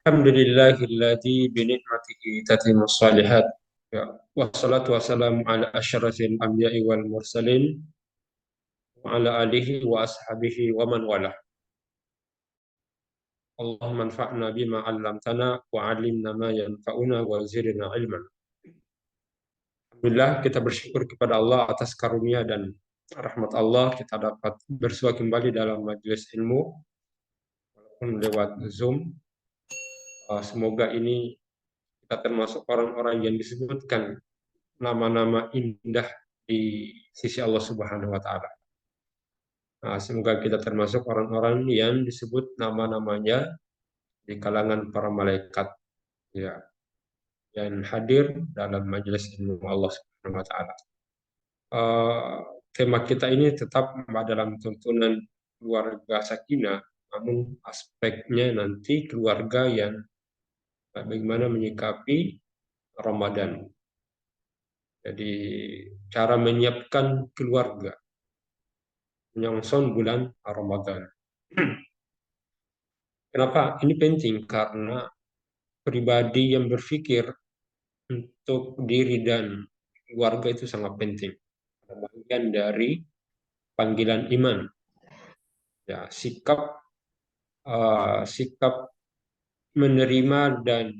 Alhamdulillahilladzi binikmatihi tatimmus shalihat. Ya, wassalatu wassalamu ala asyrafil anbiya'i wal mursalin wa ala alihi wa ashabihi wa man walah. Allahumma anfa'na bima 'allamtana wa 'allimna ma yanfa'una wa zidna ilman. Alhamdulillah kita bersyukur kepada Allah atas karunia dan rahmat Allah kita dapat bersua kembali dalam majelis ilmu walaupun lewat Zoom. Semoga ini kita termasuk orang-orang yang disebutkan nama-nama indah di sisi Allah Subhanahu wa taala. Nah, semoga kita termasuk orang-orang yang disebut nama-namanya di kalangan para malaikat ya yang hadir dalam majelis ilmu Allah Subhanahu wa taala. Eh, Tema kita ini tetap dalam tuntunan keluarga sakinah, namun aspeknya nanti keluarga yang bagaimana menyikapi Ramadan. Jadi cara menyiapkan keluarga menyongsong bulan Ramadan. Kenapa? Ini penting karena pribadi yang berpikir untuk diri dan keluarga itu sangat penting. Bagian dari panggilan iman. Ya, sikap menerima dan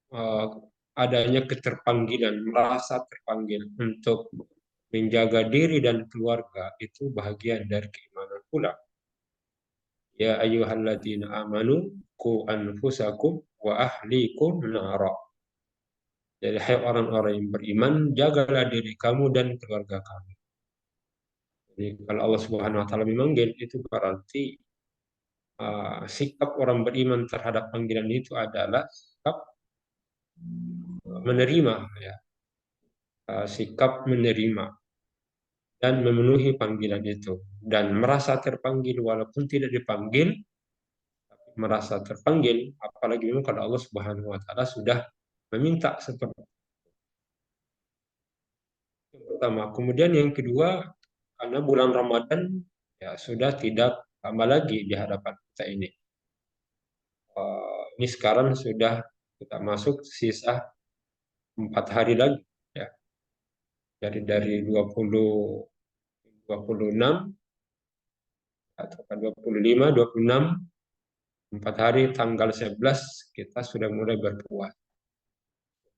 uh, adanya keterpanggilan, merasa terpanggil untuk menjaga diri dan keluarga itu bahagian dari keimanan pula. Ya ayyuhalladzina amanu qu anfusakum wa ahlikum nara. Jadi hai orang-orang yang beriman, jagalah diri kamu dan keluarga kamu. Jadi kalau Allah Subhanahu wa taala memanggil itu berarti sikap orang beriman terhadap panggilan itu adalah sikap menerima ya, sikap menerima dan memenuhi panggilan itu dan merasa terpanggil walaupun tidak dipanggil merasa terpanggil apalagi memang kalau Allah Subhanahu wa taala sudah meminta seperti yang pertama. Kemudian yang kedua, karena bulan Ramadan ya sudah tidak lama lagi di hadapan kita ini. Ini sekarang sudah kita masuk sisa 4 hari lagi ya. Jadi dari 26 atau 25, 26, 4 hari tanggal 11 kita sudah mulai berpuasa.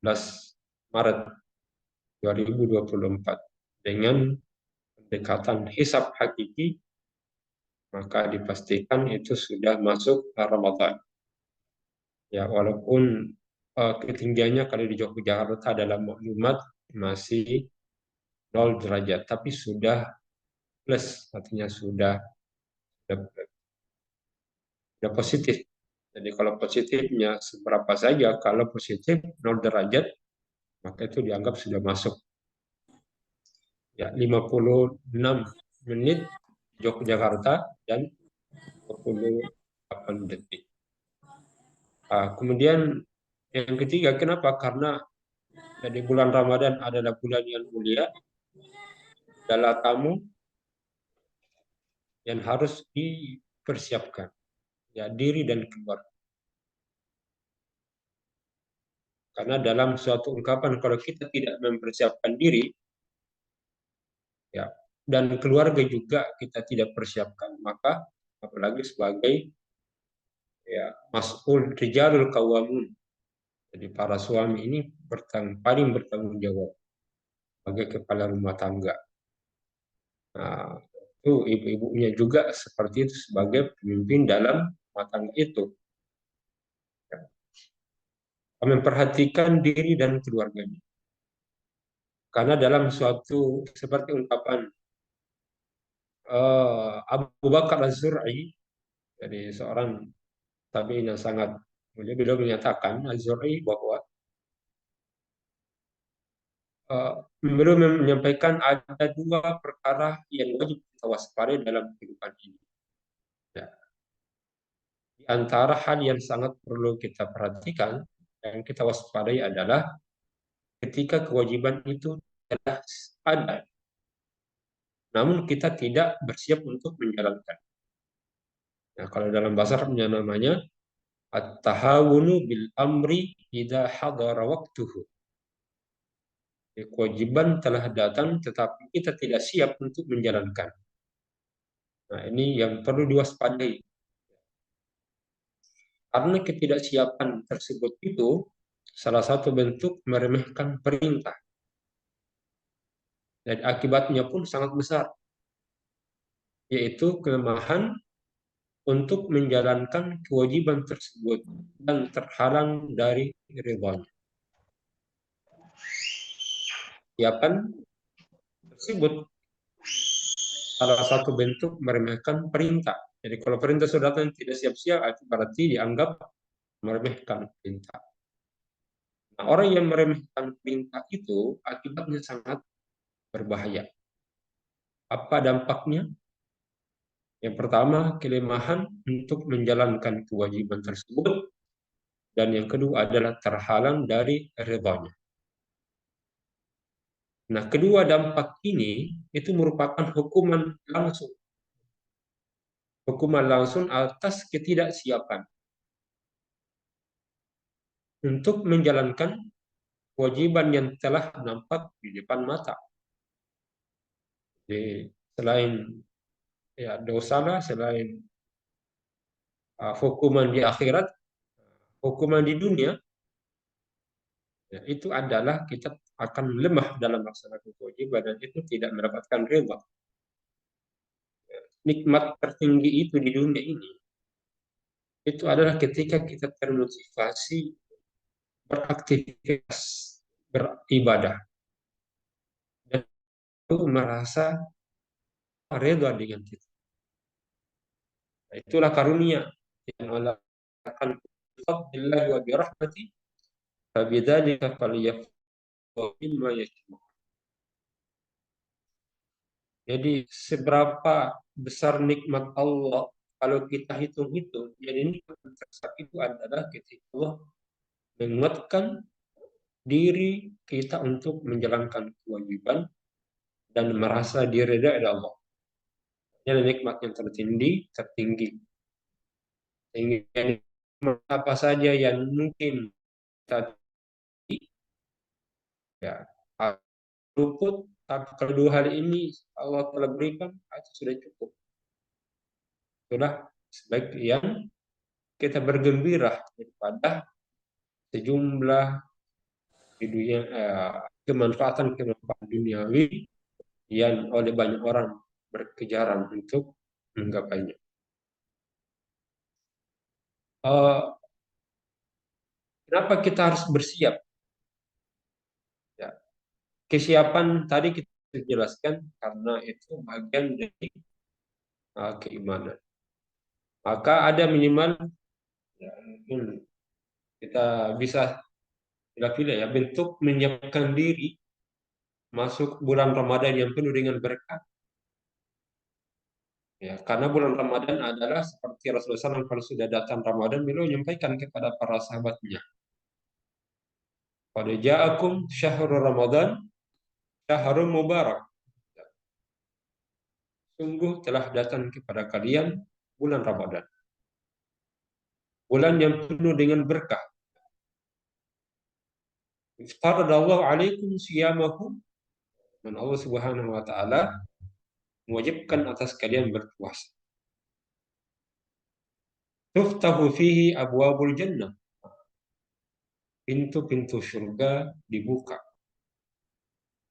11 Maret 2024 dengan pendekatan hisab hakiki maka dipastikan itu sudah masuk Ramadan. Ya, walaupun ketinggiannya kalau di Yogyakarta dalam maklumat masih 0 derajat, tapi sudah plus, artinya sudah positif. Jadi kalau positifnya seberapa saja, kalau positif 0 derajat, maka itu dianggap sudah masuk. Ya, 56 menit Yogyakarta dan 28 detik. Kemudian yang ketiga, kenapa? Karena jadi bulan Ramadan adalah bulan yang mulia, adalah tamu yang harus dipersiapkan, ya diri dan keluarga. Karena dalam suatu ungkapan kalau kita tidak mempersiapkan diri, ya dan keluarga juga kita tidak persiapkan, maka apalagi sebagai ya mas'ul rijalul qawamun. Jadi para suami ini paling bertanggung jawab sebagai kepala rumah tangga. Nah, itu ibu-ibunya juga seperti itu sebagai pemimpin dalam rumah tangga itu. Ya, memperhatikan diri dan keluarganya. Karena dalam suatu seperti ungkapan Abu Bakar Az-Zur'i, jadi seorang tabi'in yang sangat mulia, beliau menyatakan Az-Zur'i bahwa uh, beliau menyampaikan ada dua perkara yang wajib kita waspadai dalam kehidupan ini. Ya. Di antara hal yang sangat perlu kita perhatikan yang kita waspadai adalah ketika kewajiban itu telah ada, namun kita tidak bersiap untuk menjalankan. Nah, kalau dalam bahasa Arabnya namanya At-tahawunu bil amri idza hadara waktuhu. Kewajiban telah datang tetapi kita tidak siap untuk menjalankan. Nah, ini yang perlu diwaspadai. Karena ketidaksiapan tersebut itu salah satu bentuk meremehkan perintah. Dan akibatnya pun sangat besar, yaitu kelemahan untuk menjalankan kewajiban tersebut dan terhalang dari ridhonya. Siapan tersebut salah satu bentuk meremehkan perintah. Jadi kalau perintah sudah datang tidak siap-siap, itu berarti dianggap meremehkan perintah. Nah, orang yang meremehkan perintah itu akibatnya sangat berbahaya. Apa dampaknya? Yang pertama, kelemahan untuk menjalankan kewajiban tersebut. Dan yang kedua adalah terhalang dari ridhonya. Nah, kedua dampak ini itu merupakan hukuman langsung. Hukuman langsung atas ketidaksiapan untuk menjalankan kewajiban yang telah nampak di depan mata. Jadi, selain ya dosa, selain hukuman di akhirat, hukuman di dunia, ya, itu adalah kita akan lemah dalam melaksanakan kewajiban dan itu tidak mendapatkan ridha. Nikmat tertinggi itu di dunia ini itu adalah ketika kita termotivasi beraktivitas beribadah dan itu merasa reda dengan kita. Nah, itulah karunia yang Allah akan fadlillah wa birahmati fabidzalika falyafrahu mimma yashkurun. Jadi seberapa besar nikmat Allah kalau kita hitung-hitung, jadi nikmat terbesar itu adalah ketika Allah menguatkan diri kita untuk menjalankan kewajiban dan merasa diridai oleh Allah. Ini nikmat yang tertinggi. Sehingga apa saja yang mungkin kita ya luput, tapi kalau dua hal ini Allah telah berikan, itu sudah cukup. Sudah sebaik yang kita bergembira daripada sejumlah di dunia kemanfaatan duniawi yang oleh banyak orang berkejaran untuk menggapainya. Kenapa kita harus bersiap? Ya, kesiapan tadi kita jelaskan karena itu bagian dari keimanan. Maka ada minimal ya, mungkin kita bisa pilih ya bentuk menyiapkan diri masuk bulan Ramadan yang penuh dengan berkah. Ya, karena bulan Ramadan adalah seperti Rasulullah SAW kalau sudah datang Ramadan, beliau menyampaikan kepada para sahabatnya, "Qad ja'akum syahrul Ramadan, syahrul mubarak." Sungguh telah datang kepada kalian bulan Ramadan. Bulan yang penuh dengan berkah. Iftaradallahu alaikum siyamahu. Dan Allah Subhanahu wa taala mewajibkan atas kalian berpuasa. Tuftahu fihi abwabul jannah. Pintu-pintu surga dibuka.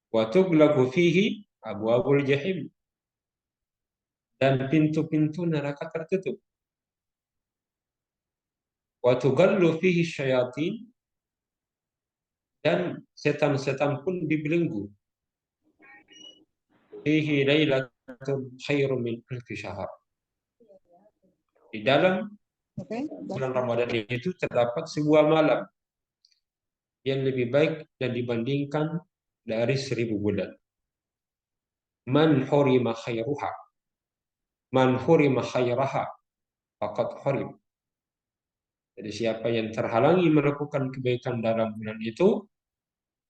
Wa tughlaqu fihi abwabul jahim. Dan pintu-pintu neraka tertutup. Wa tughallu fihi syayatin. Dan setan-setan pun dibelenggu. Fihi lailatun khairum min alfi syahr. Di dalam bulan Ramadan itu terdapat sebuah malam yang lebih baik dan dibandingkan dari 1000 bulan. Man hurima khairuha. Man hurima khairaha. Faqad hurim. Jadi siapa yang terhalangi melakukan kebaikan dalam bulan itu,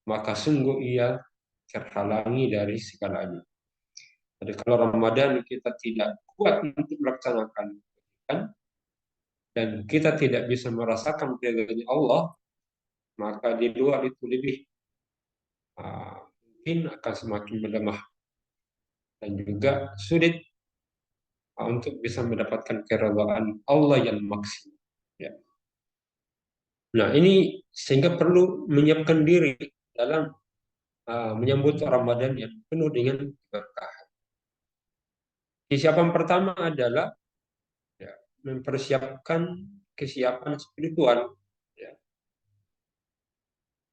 maka sungguh ia terhalangi dari segalanya. Jadi kalau Ramadan kita tidak kuat untuk melaksanakan kebaikan, dan kita tidak bisa merasakan keridhaan Allah, maka di luar itu lebih mungkin akan semakin melemah dan juga sulit untuk bisa mendapatkan keridhaan Allah yang maksimal. Ya. Nah, ini sehingga perlu menyiapkan diri dalam menyambut Ramadan yang penuh dengan berkah. Kesiapan pertama adalah ya, mempersiapkan kesiapan spiritual, ya,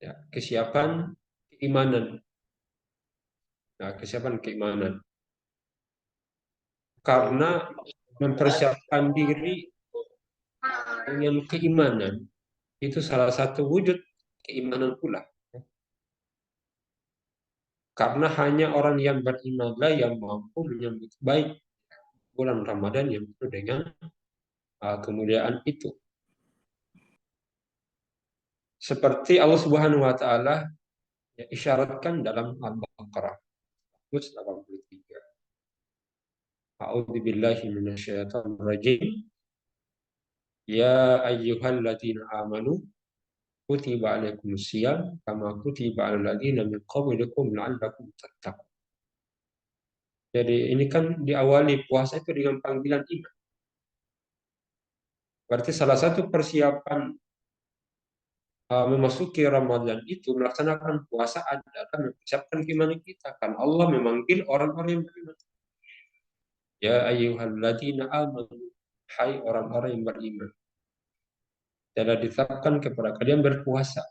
ya, kesiapan keimanan. Nah, kesiapan keimanan. Karena mempersiapkan diri dengan keimanan itu salah satu wujud keimanan pula. Karena hanya orang yang berimanlah yang mampu menyambut baik bulan Ramadan yang penuh dengan kemuliaan itu. Seperti Allah Subhanahu wa taala ya, isyaratkan dalam Al-Baqarah 183. A'udzu billahi minasyaitonir rajim. Ya ayyuhalladzina amanu kutiba alaikumusiyam kama kutiba alal ladzina min qablikum la'allakum tattaqun. Jadi ini kan diawali puasa itu dengan panggilan iman. Berarti salah satu persiapan memasuki Ramadan itu melaksanakan puasa adalah mempersiapkan keimanan kita. Kan Allah memanggil orang-orang yang beriman. Ya ayyuhalladzina amanu, hai orang-orang yang beriman. Telah ditetapkan kepada kalian berpuasa.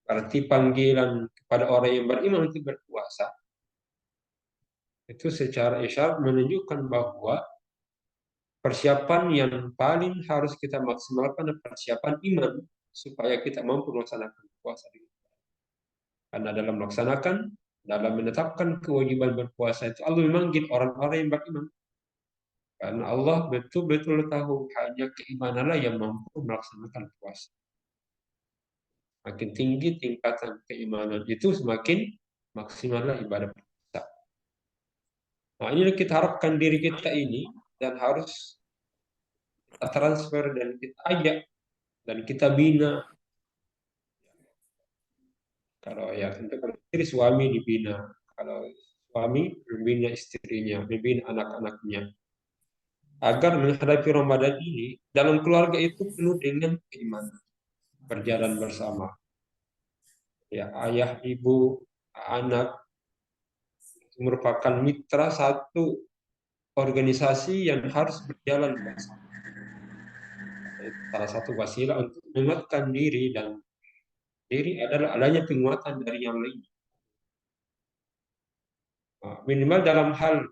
Berarti panggilan kepada orang yang beriman untuk berpuasa itu secara isyarat menunjukkan bahwa persiapan yang paling harus kita maksimalkan adalah persiapan iman supaya kita mampu melaksanakan puasa. Karena dalam melaksanakan, dalam menetapkan kewajiban berpuasa itu Allah memanggil orang-orang yang beriman. Karena Allah betul-betul tahu hanya keimananlah yang mampu melaksanakan puasa. Makin tinggi tingkatan keimanan itu semakin maksimallah ibadah puasa. Nah, ini kita harapkan diri kita ini dan harus kita transfer dan kita ajak dan kita bina. Kalau ya tentu kalau istri suami dibina, kalau suami membina istrinya, membina anak-anaknya. Agar menghadapi Ramadan ini dalam keluarga itu penuh dengan keimanan, berjalan bersama. Ya, ayah, ibu, anak merupakan mitra satu organisasi yang harus berjalan bersama. Itu salah satu wasilah untuk menguatkan diri dan diri adalah adanya penguatan dari yang lain. Minimal dalam hal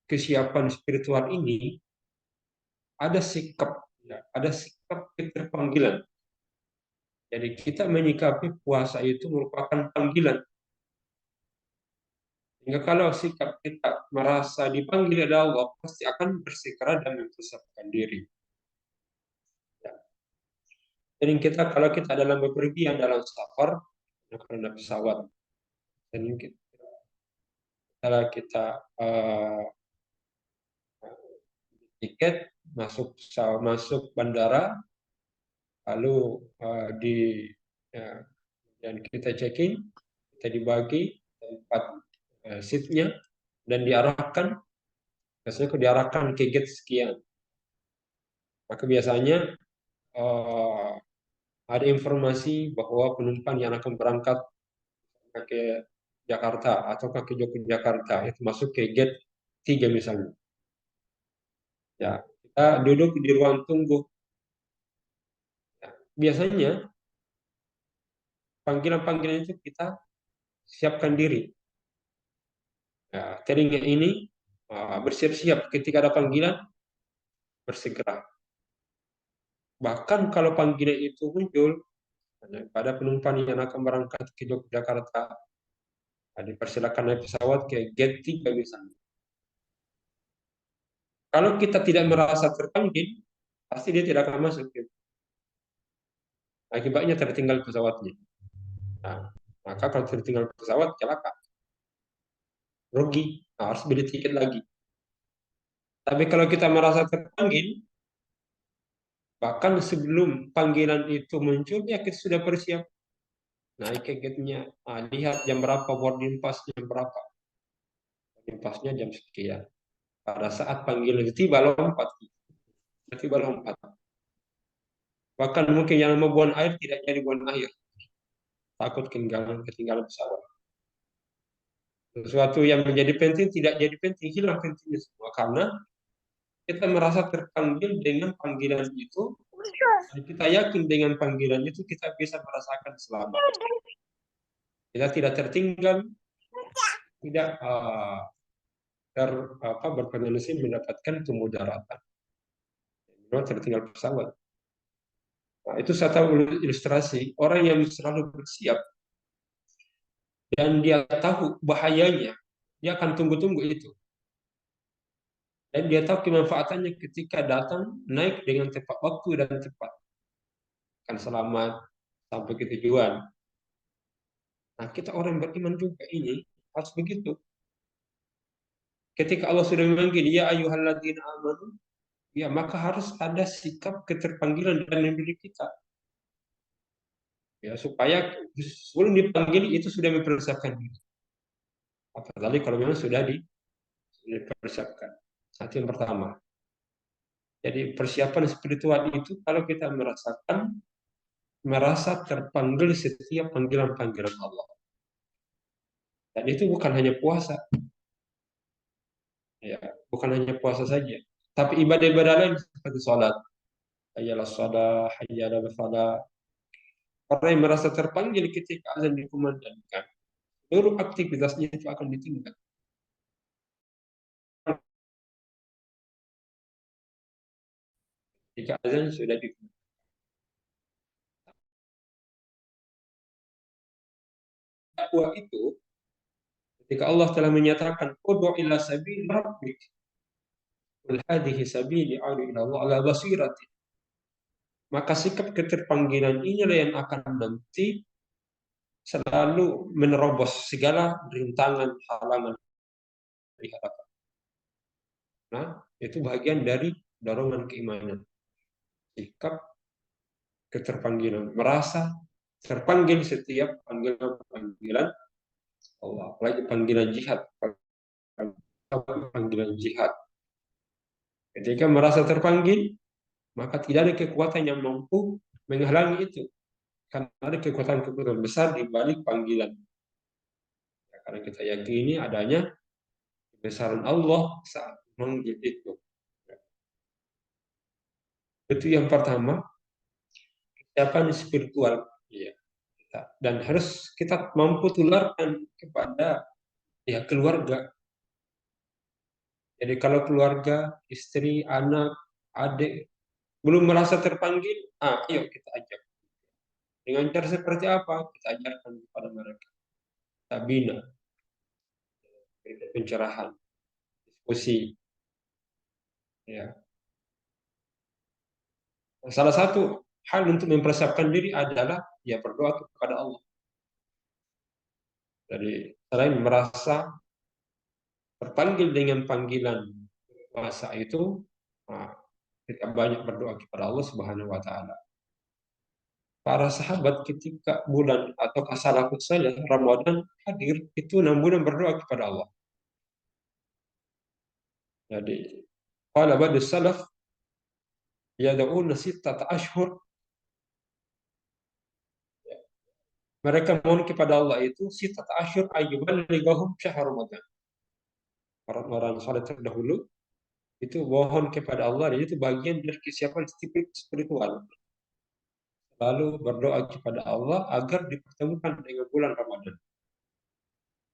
kesiapan spiritual ini ada sikap, ya, ada sikap keterpanggilan. Jadi kita menyikapi puasa itu merupakan panggilan. Hingga kalau sikap kita merasa dipanggil oleh Allah, pasti akan bersikeras dan mempersiapkan diri. Ya. Jadi kita kalau kita dalam bepergian dalam safar, karena pesawat, dan kalau kita tiket masuk bandara, lalu di ya, dan kita check-in, kita dibagi tempat seatnya dan diarahkan, biasanya diarahkan ke gate sekian. Maka biasanya ada informasi bahwa penumpang yang akan berangkat ke Jakarta atau ke Yogyakarta itu masuk ke gate 3 misalnya. Ya, kita duduk di ruang tunggu. Ya, biasanya panggilan-panggilan itu kita siapkan diri. Ya, telinga ini bersiap-siap ketika ada panggilan bersegera. Bahkan kalau panggilan itu muncul pada penumpang yang akan berangkat ke Yogyakarta, dipersilakan naik pesawat ke gate 3 misalnya. Kalau kita tidak merasa terpanggil, pasti dia tidak akan masuk. Akibatnya tertinggal pesawatnya. Nah, maka kalau tertinggal pesawat, celaka. Rugi. Nah, harus beli tiket lagi. Tapi kalau kita merasa terpanggil, bahkan sebelum panggilan itu muncul, ya kita sudah bersiap. Naik ke gate-nya, lihat jam berapa, boarding pass jam berapa, boarding pass-nya jam sekian. Pada saat panggilan itu tiba, lompat, tiba lompat. Bahkan mungkin yang mau buang air tidak jadi buang air, takut ketinggalan pesawat. Sesuatu yang menjadi penting tidak jadi penting, hilang pentingnya semua karena kita merasa terpanggil dengan panggilan itu, dan kita yakin dengan panggilan itu kita bisa merasakan selamat. Kita tidak tertinggal, tidak berpotensi mendapatkan kemudaratan. Tertinggal pesawat. Nah, itu satu ilustrasi orang yang selalu bersiap dan dia tahu bahayanya, dia akan tunggu-tunggu itu. Dan dia tahu kemanfaatannya ketika datang naik dengan tepat waktu dan cepat. Akan selamat sampai ke tujuan. Nah, kita orang beriman juga ini harus begitu. Ketika Allah sudah memanggil, ya ayyuhalladzina amanu, ya maka harus ada sikap keterpanggilan dalam diri kita. Ya, supaya sebelum dipanggil itu sudah mempersiapkan diri. Apalagi kalau memang sudah dipersiapkan. Itu yang pertama. Jadi persiapan spiritual itu kalau kita merasa terpanggil setiap panggilan-panggilan Allah. Dan itu bukan hanya puasa, ya, bukan hanya puasa saja, tapi ibadah-ibadah lain seperti sholat, hayyalah sholat, hayyalah falah. Orang yang merasa terpanggil ketika azan dikumandangkan, seluruh aktivitasnya itu akan ditinggal. Jika azan sudah dikumandangkan, dakwah itu ketika Allah telah menyatakan ud'u ila sabil rabbik qul hadhihi sabili a'udzu ila Allah ala basirati, maka sikap keterpanggilan inilah yang akan nanti selalu menerobos segala rintangan halangan di hadapan. Nah, itu bagian dari dorongan keimanan. Sikap keterpanggilan, merasa terpanggil setiap panggilan-panggilan Allah, apalagi panggilan jihad, panggilan jihad. Ketika merasa terpanggil, maka tidak ada kekuatan yang mampu menghalangi itu. Karena ada kekuatan-kekuatan besar di balik panggilan. Ya, karena kita yakini adanya kebesaran Allah saat memanggil itu. Itu yang pertama, kesiapan spiritual. Ya, dan harus kita mampu tularkan kepada ya keluarga. Jadi kalau keluarga, istri, anak, adik belum merasa terpanggil, ayo kita ajak. Dengan cara seperti apa? Kita ajarkan kepada mereka. Kita bina, pencerahan, diskusi. Ya. Salah satu hal untuk mempersiapkan diri adalah ya berdoa kepada Allah. Jadi selain merasa terpanggil dengan panggilan puasa itu, kita banyak berdoa kepada Allah Subhanahu wa taala. Para sahabat ketika bulan atau salafus saleh Ramadan hadir itu 6 bulan berdoa kepada Allah. Jadi qala ba'd salaf yad'una sittata ashhur, mereka mohon kepada Allah itu sittata ashhur ayyuballighahum syahr Ramadan. Orang-orang saleh terdahulu itu mohon kepada Allah, dan itu bagian dari kesiapan spiritual. Lalu berdoa kepada Allah agar dipertemukan dengan bulan Ramadan.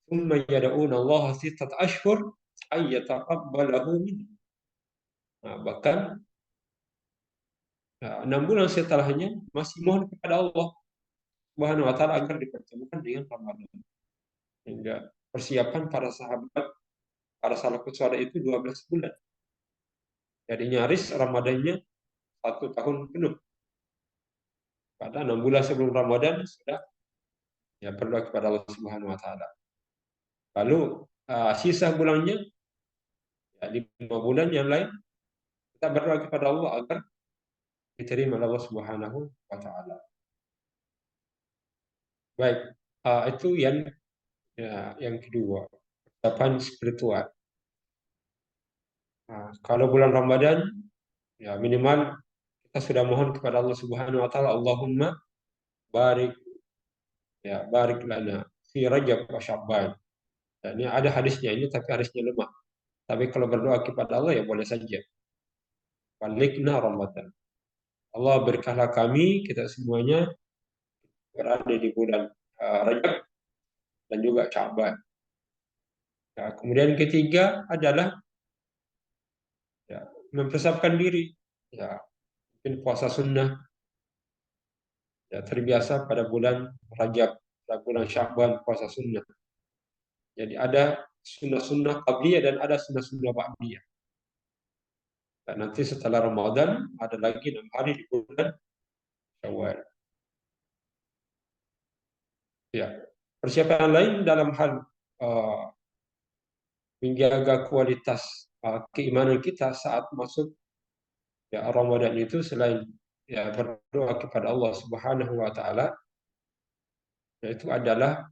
Tsumma yad'una Allah sittata ashhur ay yataqabbalahu minhu. Nah, bahkan 6 bulan setelahnya masih mohon kepada Allah Subhanahu wa taala agar dipertemukan dengan Ramadan. Hingga persiapan para sahabat, para salafus saleh itu 12 bulan. Jadi nyaris Ramadannya 1 tahun penuh. Pada 6 bulan sebelum Ramadan sudah ya berdoa kepada Allah Subhanahu wa taala. Lalu sisa bulannya Ya, di 5 bulan yang lain kita berdoa kepada Allah agar diterima oleh Allah Subhanahu wa taala. Baik, itu yang kedua, persiapan spiritual. Nah, kalau bulan Ramadan, ya minimal kita sudah mohon kepada Allah Subhanahu wa taala, Allahumma barik, ya barik lana fi Rajab wa Sya'ban. Dan ini ada hadisnya ini, tapi hadisnya lemah. Tapi kalau berdoa kepada Allah ya boleh saja. Balikna Ramadan. Allah berkahlah kami, kita semuanya berada di bulan Rajab dan juga Sya'ban. Ya, kemudian ketiga adalah ya, mempersiapkan diri. Ya, mungkin puasa sunnah, ya, terbiasa pada bulan Rajab, pada bulan Sya'ban puasa sunnah. Jadi ada sunnah-sunnah qabliyah dan ada sunnah-sunnah ba'diyah. Dan nanti setelah Ramadan ada lagi 6 hari di bulan Syawal. Ya, persiapan lain dalam hal uh, menjaga kualitas keimanan kita saat masuk ya Ramadan itu, selain ya berdoa kepada Allah Subhanahu wa taala, yaitu adalah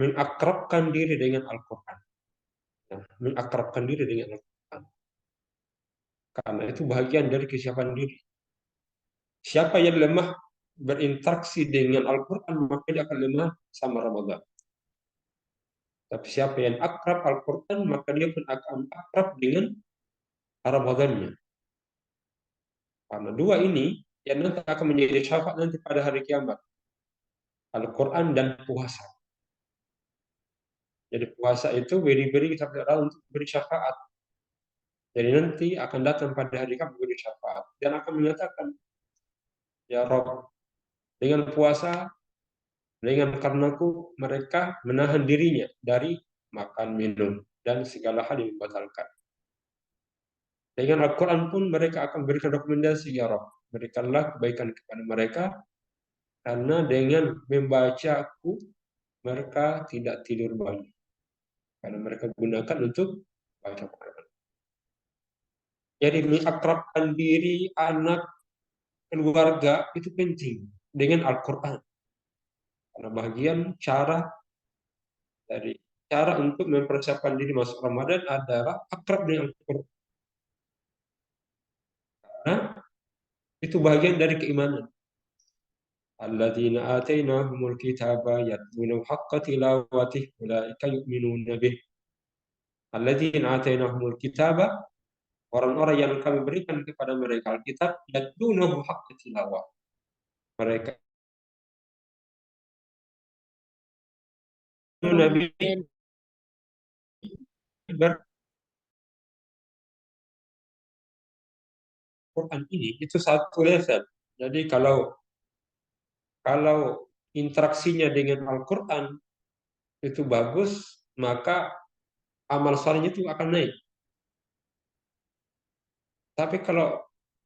mengakrabkan diri dengan Al-Qur'an. Nah, mengakrabkan diri dengan Al-Qur'an. Karena itu bagian dari kesiapan diri. Siapa yang lemah berinteraksi dengan Al-Quran, maka dia akan lemah sama Ramadan. Tapi siapa yang akrab Al-Quran, maka dia pun akan akrab dengan Ramadannya. Karena dua ini yang nanti akan menjadi syafaat nanti pada hari kiamat. Al-Quran dan puasa. Jadi puasa itu beri-beri kita untuk beri syafaat. Jadi nanti akan datang pada hari kiamat beri syafaat. Dan akan menyatakan, ya Rob, dengan puasa, dengan karenaku mereka menahan dirinya dari makan, minum, dan segala hal yang membatalkan. Dengan Al-Quran pun mereka akan berikan rekomendasi, ya Rabb, berikanlah kebaikan kepada mereka, karena dengan membacaku mereka tidak tidur malam. Karena mereka gunakan untuk baca Quran. Jadi mengakrabkan diri, anak, keluarga itu penting dengan Al-Quran. Karena bagian cara untuk mempersiapkan diri masuk Ramadan adalah akrab dengan Al-Quran. Karena itu bagian dari keimanan. Alladzina atainahumul kitaba yatluna haqqa tilawatih ulaika yu'minuna bih. Alladzina atainahumul kitaba, orang-orang yang kami berikan kepada mereka Alkitab, yatlunahu haqqa tilawah. Mereka Nabi Quran ini itu satu level. Jadi kalau interaksinya dengan Al-Quran itu bagus, maka amal solehnya itu akan naik. Tapi kalau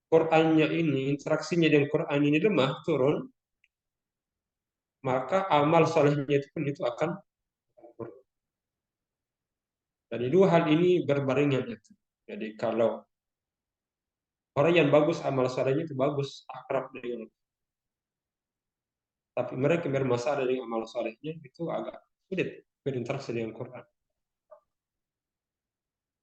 Qurannya ini, interaksinya dengan Quran ini lemah, turun, maka amal solehnya itu pun itu akan turun. Jadi dua hal ini berbarengan itu. Jadi kalau orang yang bagus amal solehnya itu bagus, akrab dengan, tapi mereka yang bermasalah dengan amal solehnya itu agak sulit berinteraksi dengan Quran.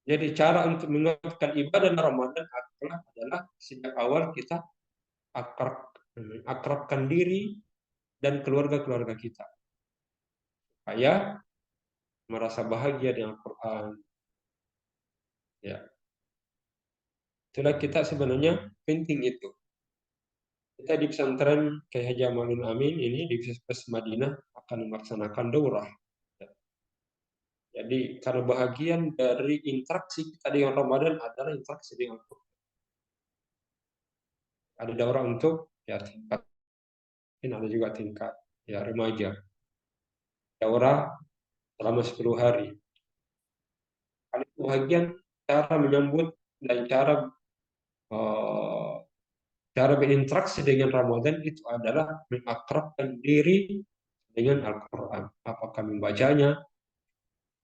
Jadi cara untuk menguatkan ibadah Ramadan adalah sejak awal kita akrabkan diri dan keluarga-keluarga kita. Supaya merasa bahagia dengan Quran. Ya, itulah kita sebenarnya penting itu. Kita di pesantren Kyai Haji Amalin Amin ini di Universitas Madinah akan melaksanakan daurah. Jadi karena bahagian dari interaksi kita dengan Ramadan adalah interaksi dengan Quran. Ada daurah untuk ya tingkat, ini ada juga tingkat ya remaja. Daurah selama 10 hari. Kali bahagian cara menyambut dan uh, cara berinteraksi dengan Ramadan itu adalah mengakrabkan diri dengan Al-Quran. Apakah membacanya,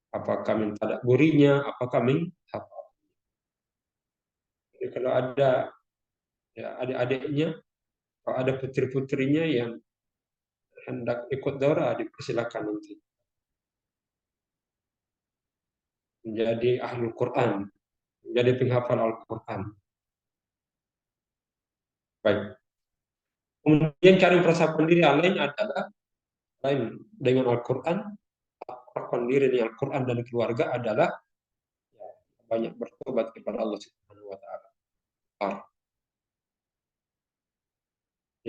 apakah min tadabburinya, apakah min hafal. Jadi kalau ada ya adik-adiknya, kalau ada putri-putrinya yang hendak ikut daurah, dipersilakan nanti menjadi ahlul Quran, menjadi penghafal Al-Quran. Baik. Kemudian cara mempersiapkan diri yang lain adalah lain dengan Al-Quran, persiapkan diri dengan Al-Quran dan keluarga adalah ya, banyak bertobat kepada Allah Subhanahu wa taala.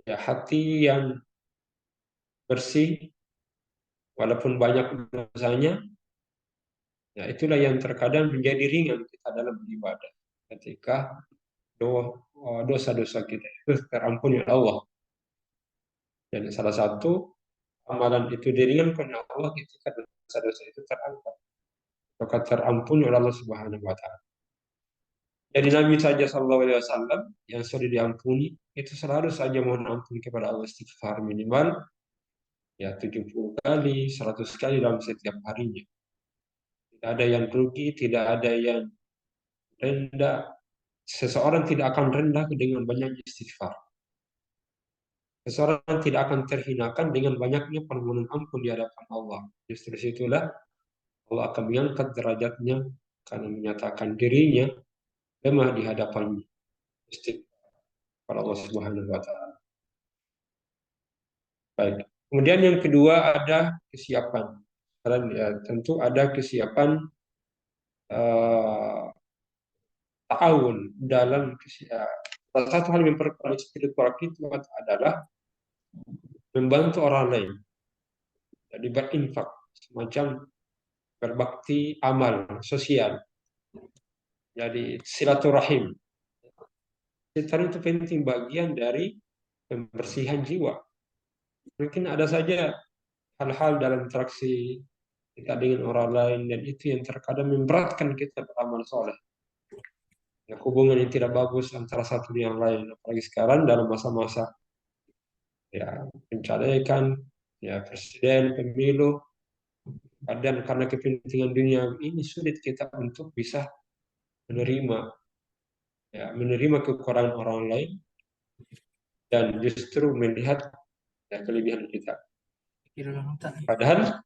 Ya, hati yang bersih walaupun banyak dosanya, ya itulah yang terkadang menjadi ringan kita dalam beribadah. Ketika dosa-dosa kita itu terampuni oleh Allah. Dan salah satu amalan itu diringankan oleh Allah ketika dosa-dosa itu terangkat, maka terampuni oleh Allah Subhanahu wa taala. Jadi Nabi saja Sallallahu Alaihi Wasallam yang sudah diampuni itu selalu saja mohon ampun kepada Allah, istighfar minimal ya 70 kali, 100 kali dalam setiap harinya. Tidak ada yang rugi, tidak ada yang rendah. Seseorang tidak akan rendah dengan banyak istighfar. Seseorang tidak akan terhinakan dengan banyaknya permohonan ampun di hadapan Allah. Justru situlah Allah akan mengangkat derajatnya karena menyatakan dirinya lemah di hadapannya. Istighfar kepada Allah Subhanahu wa taala. Baik. Kemudian yang kedua ada kesiapan. Dan ya, tentu ada kesiapan uh, ta'awun dalam salah satu hal yang memperkuat spiritual kita adalah membantu orang lain. Jadi berinfak, semacam berbakti amal sosial. Jadi silaturahim. Silaturahim itu penting bagian dari pembersihan jiwa. Mungkin ada saja hal-hal dalam interaksi kita dengan orang lain dan itu yang terkadang memberatkan kita beramal soleh. Ya, hubungan yang tidak bagus antara satu dengan lain, apalagi sekarang dalam masa-masa ya pencalekan, ya presiden, pemilu, dan karena kepentingan dunia ini sulit kita untuk bisa menerima menerima kekurangan orang lain dan justru melihat ya, kelebihan kita. Padahal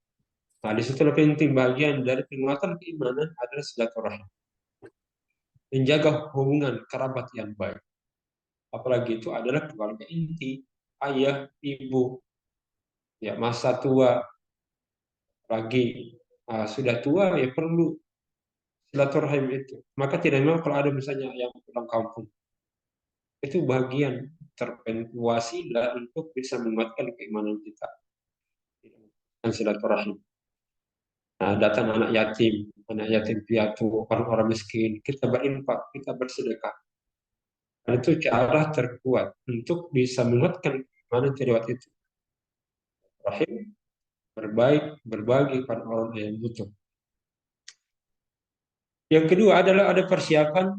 di situ penting bagian dari penguatan keimanan adalah silaturahim, menjaga hubungan kerabat yang baik. Apalagi itu adalah keluarga inti, ayah, ibu, ya masa tua, lagi sudah tua ya perlu silaturahim itu. Maka tidak memang kalau ada misalnya yang pulang kampung, itu bagian terwasilah untuk bisa menguatkan keimanan kita dan silaturahim. Nah, datang anak yatim piatu, orang-orang miskin, kita berinfak, kita bersedekah. Dan itu cara terkuat untuk bisa menguatkan keimanan terlewat itu. Rahim, berbagi pada orang yang butuh. Yang kedua adalah ada persiapan,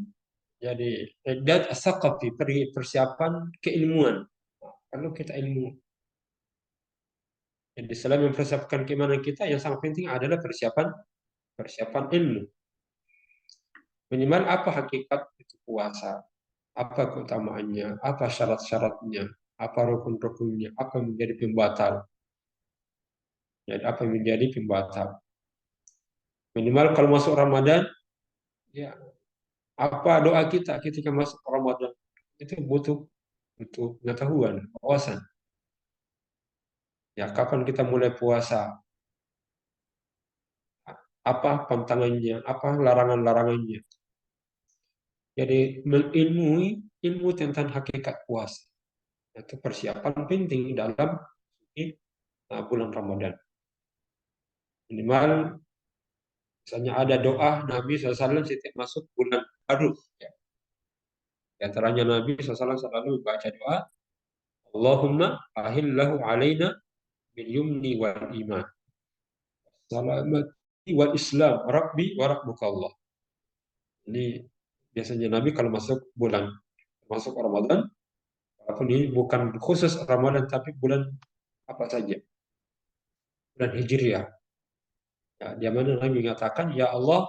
jadi iddad as-saqafi, persiapan keilmuan. Kalau kita ilmu, jadi selain mempersiapkan keimanan kita, yang sangat penting adalah persiapan ilmu. Minimal apa hakikat itu puasa, apa keutamaannya, apa syarat-syaratnya, apa rukun-rukunnya, apa menjadi pembatal. Jadi apa menjadi pembatal. Minimal kalau masuk Ramadan, ya apa doa kita ketika masuk Ramadan itu butuh pengetahuan, wawasan. Ya kapan kita mulai puasa, apa pantangannya, apa larangan-larangannya. Jadi mengilmui ilmu tentang hakikat puasa. Itu persiapan penting dalam bulan Ramadan. Minimal misalnya ada doa Nabi SAW setiap masuk bulan baru. Ya. Di antaranya Nabi SAW selalu baca doa, Allahumma ahillahu alaina bil yumni wal iman. Salamati wal islam, rabbi wa rabbukallah. Ini biasanya Nabi kalau masuk Ramadan, walaupun ini bukan khusus Ramadan tapi bulan apa saja, bulan Hijriah. Ya, di mana Nabi mengatakan, ya Allah,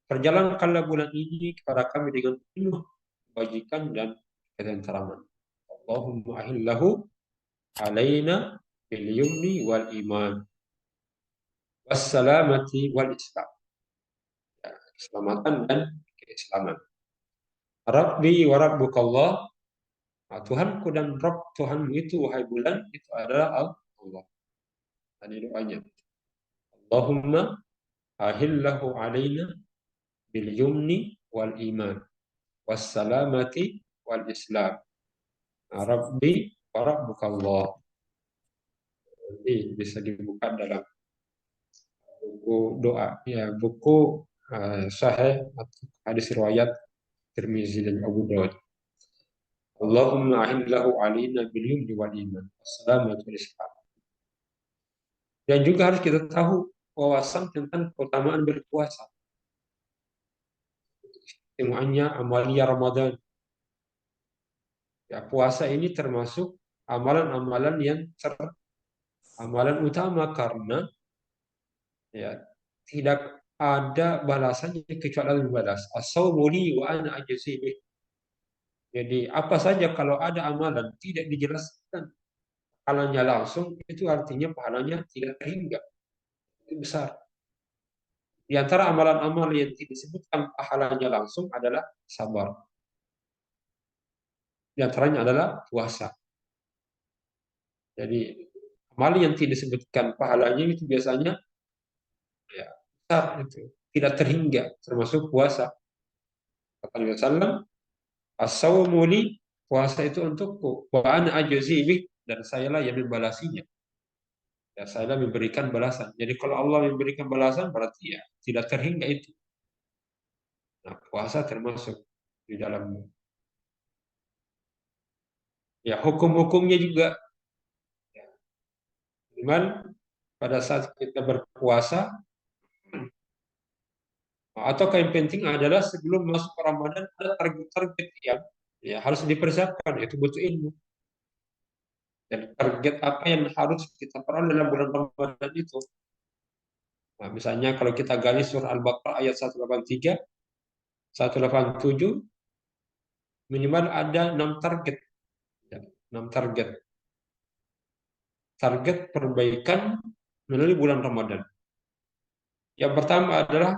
perjalankanlah bulan ini kepada kami dengan penuh kebajikan dan ketentraman. Allahumma ahillahu alaina bil yumni wal iman wassalamati wal islam. Ya, keselamatan dan keislaman. Rabbi wa rabbukallah. Nah, Tuhanku dan Rabb Tuhanmu itu, wahai bulan, itu adalah Allah. Tadi doanya. Allahumma ahillahu alaina bil yumni wal iman wassalamati wal islam. Nah, Rabbi wa rabbukallah. Ini bisa dibuka dalam buku doa, ya buku Sahih atau hadis riwayat Tirmizi dan Abu Dawud. Allahumma ahillahu alaina bil yumni wal iman wassalamati wal islam. Dan juga harus kita tahu wawasan tentang keutamaan berpuasa. Semuanya amalia Ramadan. Ya, puasa ini termasuk amalan-amalan yang amalan utama karena ya tidak ada balasannya kecuali balas. As-sawmu li wa ana ajzi bih. Jadi apa saja kalau ada amalan tidak dijelaskan pahalanya langsung, itu artinya pahalanya tidak terhingga. Itu besar. Di antara amalan-amalan yang tidak disebutkan pahalanya langsung adalah sabar. Di antaranya adalah puasa. Jadi amal yang tidak disebutkan pahalanya itu biasanya ya besar itu, tidak terhingga, termasuk puasa. Kata Nabi SAW, as-sawmu li, puasa itu untukku, wa ana ajzi bih, dan sayalah yang membalasinya. Ya, saya memberikan balasan. Jadi kalau Allah memberikan balasan berarti ya tidak terhingga itu. Nah, puasa termasuk di dalamnya. Ya, hukum-hukumnya juga. Ya, cuman pada saat kita berpuasa, atau yang penting adalah sebelum masuk Ramadan ada target-target yang ya harus dipersiapkan, itu butuh ilmu. Dan target apa yang harus kita peroleh dalam bulan Ramadan itu. Nah, misalnya kalau kita gali surah Al-Baqarah ayat 183, 187, minimal ada 6 target. Ya, 6 target. Target perbaikan melalui bulan Ramadan. Yang pertama adalah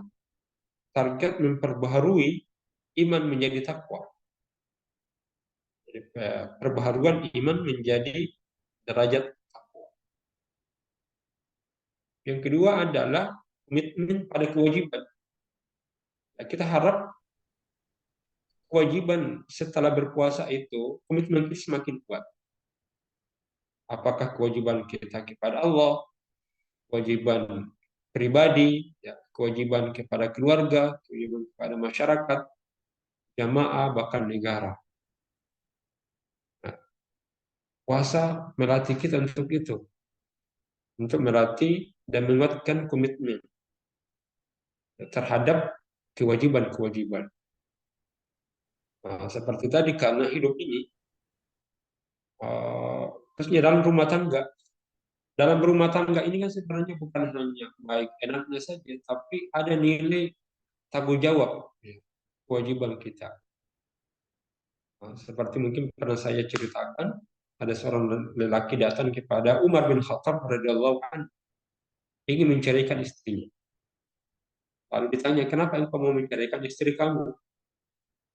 target memperbaharui iman menjadi takwa. Jadi, perbaharuan iman menjadi derajat takwa. Yang kedua adalah komitmen pada kewajiban. Ya, kita harap kewajiban setelah berpuasa itu, komitmen kita semakin kuat. Apakah kewajiban kita kepada Allah, kewajiban pribadi, ya, kewajiban kepada keluarga, kewajiban kepada masyarakat, jamaah, bahkan negara. Nah, puasa melatih kita untuk melatih dan menguatkan komitmen terhadap kewajiban-kewajiban. Nah, seperti tadi, karena hidup ini, khususnya dalam rumah tangga, ini kan sebenarnya bukan hanya baik enaknya saja, tapi ada nilai tanggung jawab, ya, kewajiban kita. Nah, seperti mungkin pernah saya ceritakan, ada seorang lelaki datang kepada Umar bin Khattab radhiyallahu anhu ingin menceraikan istrinya. Lalu ditanya, kenapa engkau mau menceraikan istri kamu?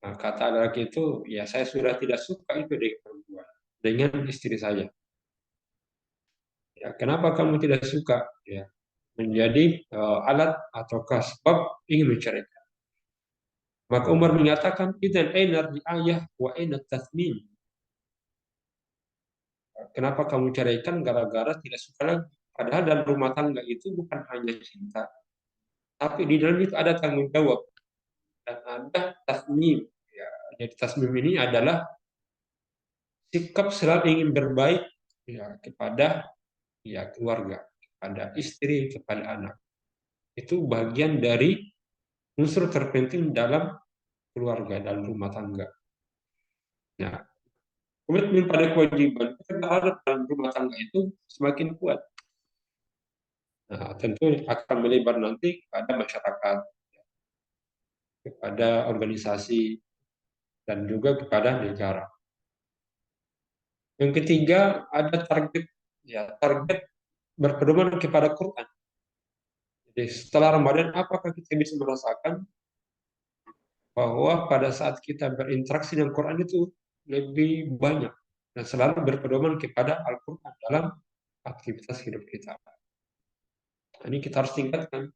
Nah, kata lelaki itu, ya saya sudah tidak suka itu dengan perempuan, dengan istri saya. Ya, kenapa kamu tidak suka? Ya, menjadi alat ataukah sebab ingin menceraikan. Maka Umar menyatakan, idzan aina riayah wa aina tasmin. Kenapa kamu ceraikan gara-gara tidak suka lagi? Padahal dalam rumah tangga itu bukan hanya cinta, tapi di dalam itu ada tanggung jawab dan ada tasmim. Ya, jadi tasmim ini adalah sikap selalu ingin berbaik, ya, kepada ya keluarga, kepada istri, kepada anak. Itu bagian dari unsur terpenting dalam keluarga, dalam rumah tangga. Nah, komitmen pada kewajiban kita berharap dalam rumah tangga itu semakin kuat. Nah, tentu akan melebar nanti kepada masyarakat, kepada organisasi, dan juga kepada negara. Yang ketiga, ada target, ya target berpedoman kepada Quran. Jadi setelah Ramadan, apakah kita bisa merasakan bahwa pada saat kita berinteraksi dengan Quran itu lebih banyak dan selalu berpedoman kepada Al-Quran dalam aktivitas hidup kita. Ini kita harus tingkatkan,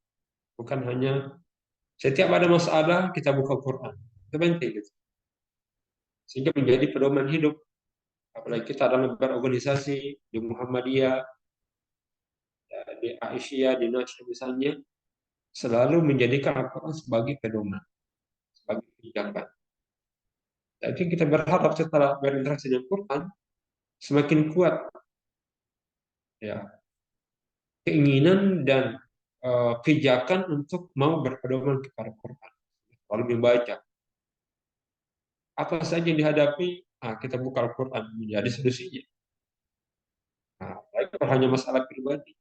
bukan hanya setiap ada masalah kita buka Quran. Itu penting, gitu. Sehingga menjadi pedoman hidup. Apalagi kita dalam berorganisasi di Muhammadiyah, di Aisyah, di Najm misalnya, selalu menjadikan Al-Quran sebagai pedoman, sebagai pijakan. Jadi kita berharap setelah berinteraksi dengan Quran, semakin kuat ya keinginan dan pijakan untuk mau berpedoman kepada Quran, lalu membaca apa saja yang dihadapi, kita buka Al-Quran menjadi solusinya. Baik kalau hanya masalah pribadi,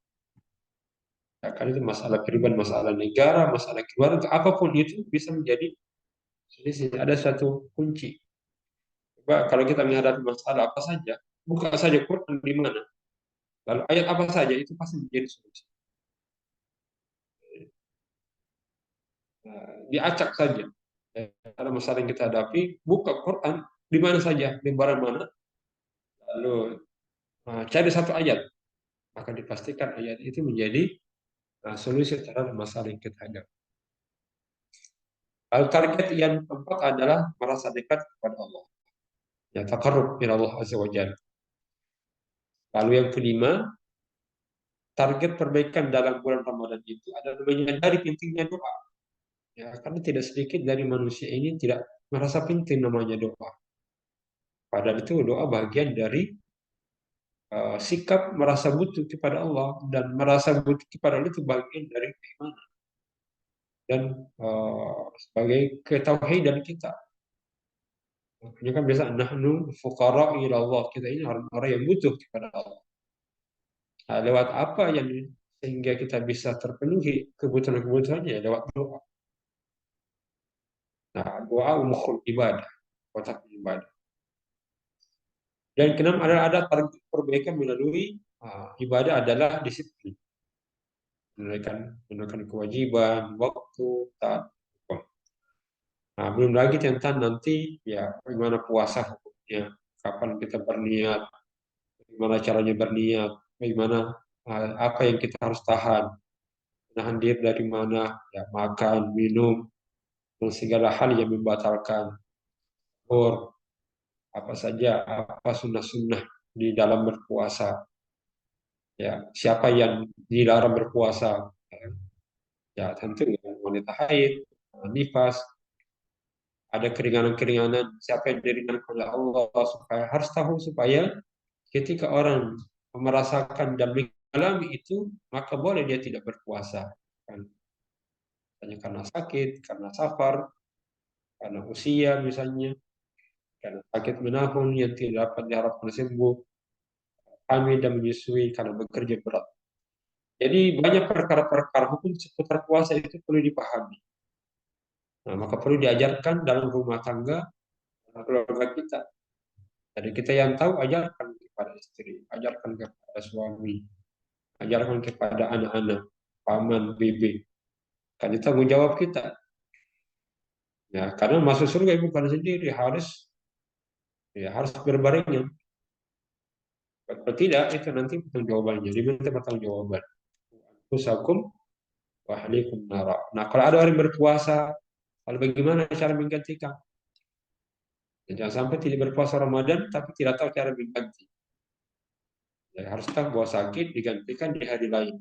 ya, kan itu masalah pribadi, masalah negara, masalah keluarga, apapun itu bisa menjadi solusi. Ada satu kunci. Coba kalau kita menghadapi masalah apa saja, buka saja Quran di mana, lalu ayat apa saja itu pasti menjadi solusi. Diacak saja. Ada masalah yang kita hadapi, buka Quran di mana saja, di barang mana, lalu cari satu ayat, maka dipastikan ayat itu menjadi solusi terhadap masalah yang kita hadapi. Target yang keempat adalah merasa dekat kepada Allah. Ya, taqarrub ila Allah azza wa jalla. Lalu yang kelima, target perbaikan dalam bulan Ramadan itu adalah menyadari pentingnya doa. Ya, karena tidak sedikit dari manusia ini tidak merasa penting namanya doa. Padahal itu doa bagian dari sikap merasa butuh kepada Allah, dan merasa butuh kepada Allah itu bagian dari keimanan dan sebagai ketauhidan kita. Makanya kan biasa nahnu fuqara ila Allah, kita ini orang-orang yang butuh kepada Allah. Nah, lewat apa yang sehingga kita bisa terpenuhi kebutuhan-kebutuhannya lewat doa. Nah, doa mukhul ibadah, kotak ibadah. Dan keenam adalah ada target perbaikan melalui ibadah adalah disiplin. Menunaikan kewajiban, waktu, taat. Nah, belum lagi tentang nanti ya bagaimana puasa hukumnya, kapan kita berniat, bagaimana caranya berniat, bagaimana apa yang kita harus tahan, menahan diri dari mana, ya makan, minum, dan segala hal yang membatalkan, or apa saja, apa sunnah-sunnah di dalam berpuasa, ya siapa yang dilarang berpuasa, ya tentu ya, wanita haid, nifas, ada keringanan-keringanan, siapa yang diringankan oleh Allah, supaya harus tahu supaya ketika orang merasakan dan mengalami itu, maka boleh dia tidak berpuasa. Kan? Hanya karena sakit, karena safar, karena usia misalnya, karena sakit menahun yang tidak dapat diharapkan sembuh, hamil dan menyusui karena bekerja berat. Jadi banyak perkara-perkara hukum seputar puasa itu perlu dipahami. Nah, maka perlu diajarkan dalam rumah tangga, dalam keluarga kita. Jadi kita yang tahu, ajarkan kepada istri, ajarkan kepada suami, ajarkan kepada anak-anak, paman, bibi. Kan itu tanggung jawab kita. Ya, karena masuk surga bukan sendiri, harus berbarengan. Kalau tidak, itu nanti pertanggung jawabannya. Diminta pertanggung jawaban. Usakum wa ahlikum nara. Nah, kalau ada orang berpuasa, lalu bagaimana cara menggantikan? Dan jangan sampai tidak berpuasa Ramadan, tapi tidak tahu cara mengganti. Ya, harus tahu bahwa sakit digantikan di hari lain.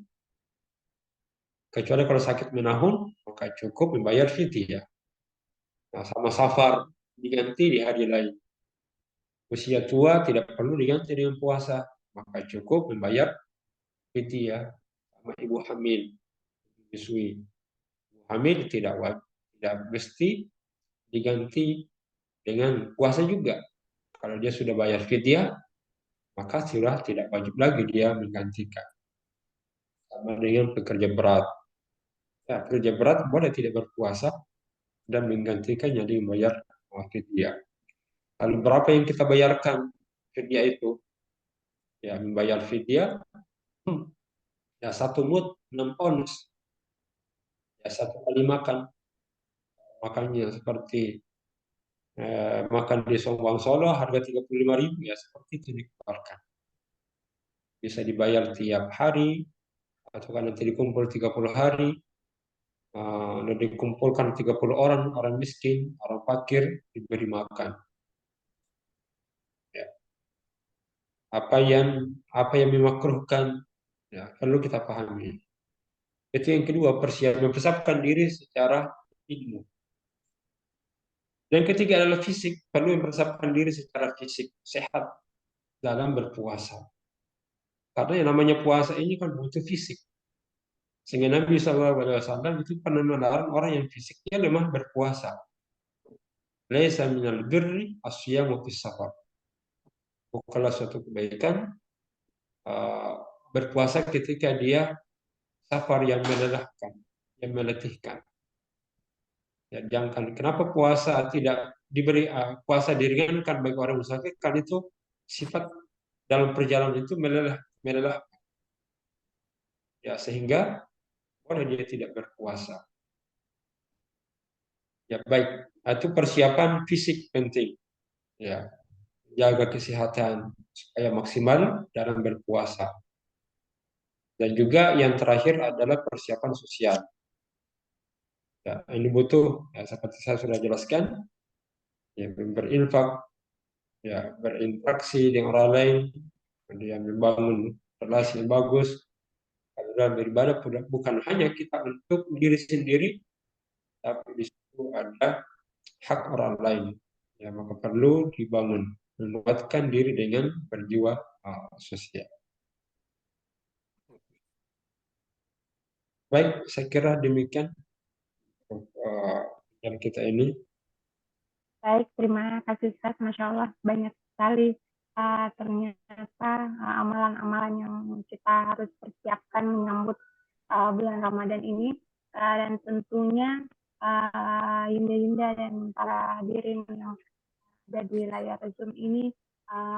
Kecuali kalau sakit menahun, maka cukup membayar fidyah. Nah, sama safar diganti di hari lain. Usia tua tidak perlu diganti dengan puasa, maka cukup membayar fidyah. Sama ibu hamil, menyusui. Ibu hamil tidak mesti diganti dengan puasa juga. Kalau dia sudah bayar fidyah, maka sudah tidak wajib lagi dia menggantikan. sama dengan pekerja berat. Ya, pekerja berat boleh tidak berpuasa dan menggantikannya dengan membayar fidyah. Lalu berapa yang kita bayarkan fidyah itu? Ya, membayar fidyah, ya 1 mud 6 ons, ya 1 kali makan. Makannya seperti makan di Sombang Solo harga 35.000, ya seperti itu dikeluarkan. Bisa dibayar tiap hari atau kan nanti dikumpul 30 hari, dan dikumpulkan 30 orang, orang miskin, orang fakir diberi makan. Ya. Apa yang memakruhkan, ya perlu kita pahami. Itu yang kedua, mempersiapkan diri secara ilmu. Dan ketiga adalah fisik, perlu mempersiapkan diri secara fisik sehat dalam berpuasa. Karena yang namanya puasa ini kan butuh fisik. Sehingga Nabi SAW itu pernah melarang orang yang fisiknya lemah berpuasa. Laisa minal birri asyamu fis safar. Bukanlah suatu kebaikan uh, berpuasa ketika dia safar yang melelahkan, yang meletihkan. Ya, jangan, kenapa puasa tidak diberi puasa diringankan bagi orang musafir? Kan itu sifat dalam perjalanan itu melelah, ya sehingga boleh dia tidak berpuasa. Ya baik, itu persiapan fisik penting. Ya, jaga kesehatan supaya maksimal dalam berpuasa. Dan juga yang terakhir adalah persiapan sosial. Ya, ini butuh, ya, seperti saya sudah jelaskan, ya, berinfak, ya, berinteraksi dengan orang lain, kemudian membangun relasi yang bagus. Dalam beribadah bukan hanya kita untuk diri sendiri, tapi di situ ada hak orang lain. Ya, maka perlu dibangun, menguatkan diri dengan berjiwa sosial. Baik, saya kira demikian yang kita ini. Baik, terima kasih Ustaz. Masya Allah, banyak sekali ternyata amalan-amalan yang kita harus persiapkan menyambut bulan Ramadan ini. Dan tentunya Yunda-Yunda dan para hadirin yang ada di layar Zoom ini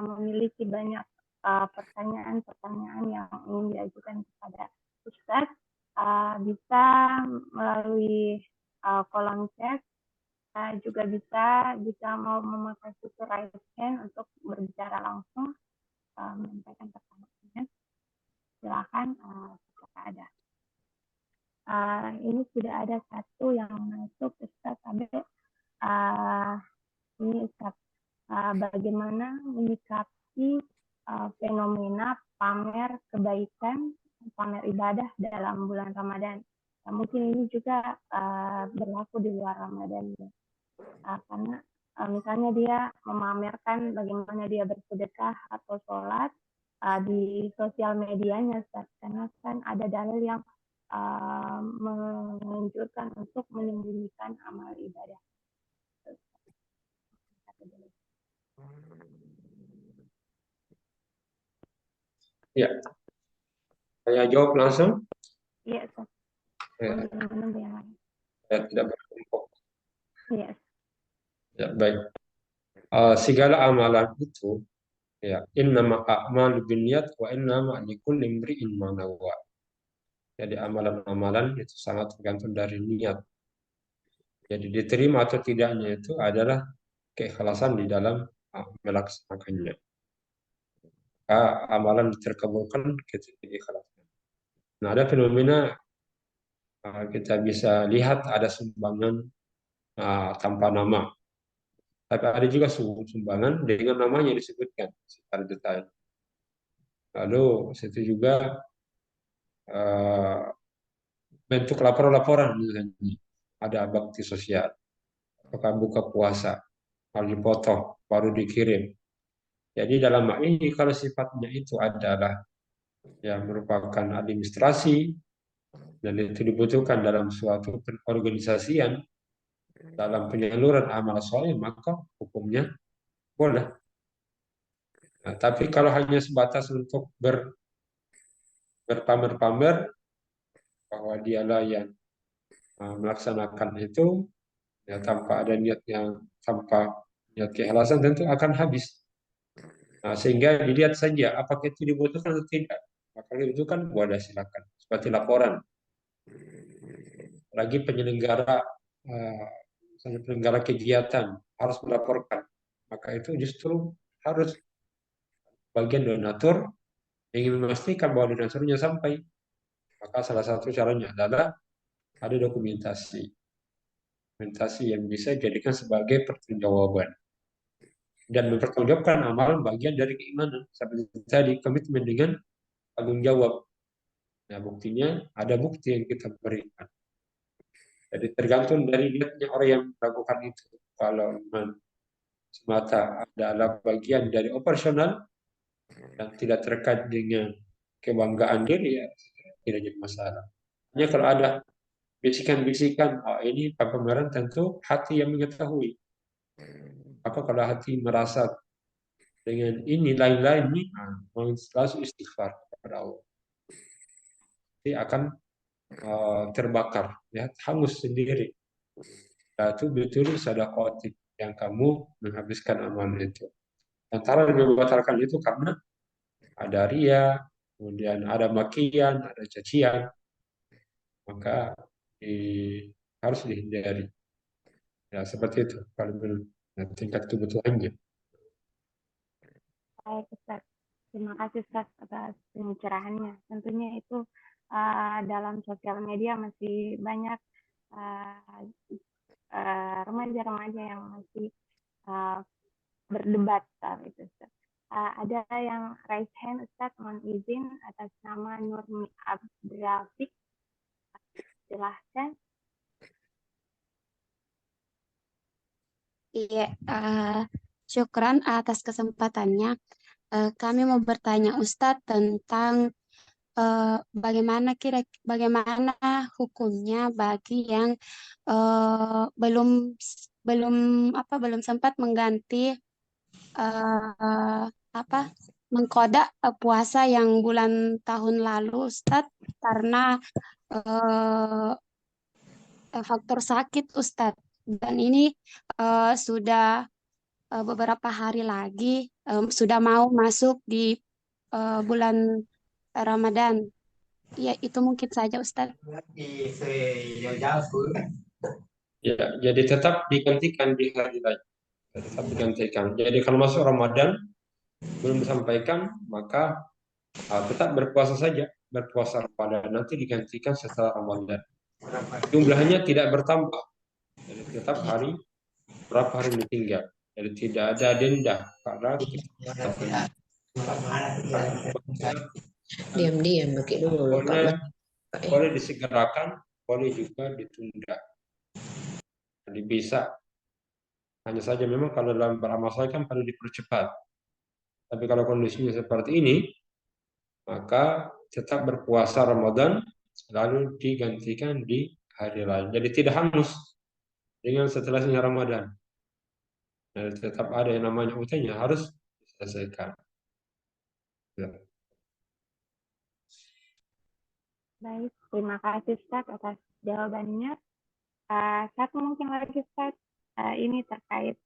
memiliki banyak pertanyaan-pertanyaan yang ingin diajukan kepada Ustaz. Bisa melalui kolom chat, juga bisa jika mau memakai fitur raise hand untuk berbicara langsung, menyampaikan pertanyaannya, silakan jika ada. Ini sudah ada satu yang masuk, Ustaz Abe. Ini Ustaz, bagaimana menyikapi fenomena pamer kebaikan, pamer ibadah dalam bulan Ramadan? Mungkin ini juga berlaku di luar Ramadan. Karena misalnya dia memamerkan bagaimana dia bersedekah atau sholat di sosial medianya, karena kan ada dalil yang menganjurkan untuk menyembunyikan amal ibadah. Ya, saya jawab langsung. Iya, Ustaz. Menunggu yang lain. Saya tidak berkelompok. Iya. Ya, baik. Segala amalan itu, ya, innama a'malu binniyat wa innama likulli imri'in ma nawa. Jadi amalan-amalan itu sangat tergantung dari niat. Jadi diterima atau tidaknya itu adalah keikhlasan di dalam melaksanakannya. Amalan terkabulkan ketika diikhlaskan. Nah, ada fenomena kita bisa lihat ada sumbangan tanpa nama. Tapi ada juga sumbangan dengan namanya disebutkan secara detail. Lalu situ juga bentuk laporan-laporan misalnya ada bakti sosial, apakah buka puasa, lalu dipotong, baru dikirim. Jadi dalam hal ini kalau sifatnya itu adalah yang merupakan administrasi dan itu dibutuhkan dalam suatu organisasian dalam penyaluran amal soleh, maka hukumnya boleh. Nah, tapi kalau hanya sebatas untuk berpamer-pamer, bahwa dialah yang melaksanakan itu, ya, tanpa ada niat yang tanpa niat keikhlasan tentu akan habis. Nah, sehingga dilihat saja apakah itu dibutuhkan atau tidak. Apakah dibutuhkan, boleh silakan. Seperti laporan. Lagi penyelenggara misalnya penyelenggara kegiatan harus melaporkan. Maka itu justru harus bagian donatur ingin memastikan bahwa donaturnya sampai. Maka salah satu caranya adalah ada dokumentasi. Dokumentasi yang bisa dijadikan sebagai pertanggungjawaban. Dan mempertanggungjawabkan amalan bagian dari keimanan. Seperti tadi, komitmen dengan tanggung jawab. Nah, buktinya ada bukti yang kita berikan. Jadi tergantung dari niatnya orang yang melakukan itu. Kalau memang semata adalah bagian dari operasional dan tidak terkait dengan kebanggaan diri, ya tidak jadi masalah. Hanya kalau ada bisikan-bisikan, oh ini pameran, tentu hati yang mengetahui. Apa kalau hati merasa dengan ini lain-lain ini, langsung istighfar kepada Allah. Nanti akan terbakar, ya, hangus sendiri. Nah, itu betul sedekah yang kamu menghabiskan amal itu. Antara yang membatalkan itu karena ada ria, kemudian ada makian, ada cacian, maka harus dihindari. Ya, seperti itu kalau menurut tingkat kebutuhannya. Baik, Ustaz. Terima kasih Ustaz atas pencerahannya. Tentunya itu dalam sosial media masih banyak remaja-remaja yang masih uh, berdebat soal itu, Ustaz. Ada yang raise hand, Ustaz, mohon izin atas nama Nurmi Abdrafik. Silahkan. Iya, syukran atas kesempatannya. Kami mau bertanya Ustadz tentang bagaimana hukumnya bagi yang belum belum belum sempat mengganti eh, apa mengkodak puasa yang bulan tahun lalu Ustadz karena eh, faktor sakit Ustadz, dan ini sudah beberapa hari lagi sudah mau masuk di bulan Ramadan. Ya, itu mungkin saja Ustadz. Ya, jadi tetap digantikan di hari lain. Tetap digantikan. Jadi kalau masuk Ramadan belum disampaikan, maka tetap berpuasa saja. Berpuasa Ramadan nanti digantikan setelah Ramadan. Jumlahnya tidak bertambah. Jadi tetap hari berapa hari ini tinggal. Jadi tidak ada denda karena diam-diam pakai dulu boleh disegerakan, boleh juga ditunda. Jadi bisa. Hanya saja memang kalau dalam beramal saleh kan perlu dipercepat. Tapi kalau kondisinya seperti ini, maka tetap berpuasa Ramadan lalu digantikan di hari lain. Jadi tidak hangus dengan setelahnya Ramadan. Jadi tetap ada yang namanya utanya harus diselesaikan. Ya. Baik, terima kasih Ustaz atas jawabannya. Satu mungkin lagi Ustaz, ini terkait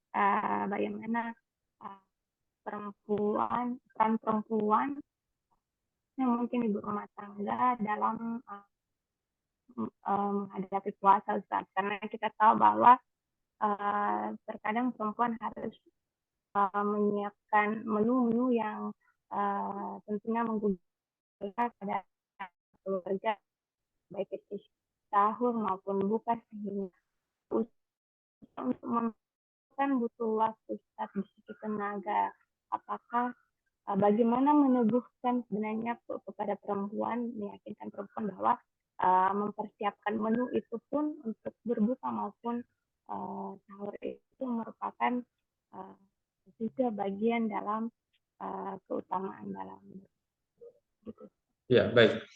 bagaimana peran perempuan yang mungkin ibu rumah tangga dalam menghadapi puasa Ustaz. Karena kita tahu bahwa terkadang perempuan harus menyiapkan menu-menu yang tentunya menggugah pada keluarga, baik itu sahur maupun buka, sehingga untuk memakan butuh waktu, Ustaz, di sisi tenaga. Apakah bagaimana meneguhkan sebenarnya kepada perempuan, meyakinkan perempuan bahwa mempersiapkan menu itu pun untuk berbuka maupun sahur itu merupakan juga bagian dalam keutamaan dalam gitu. Ya, baik.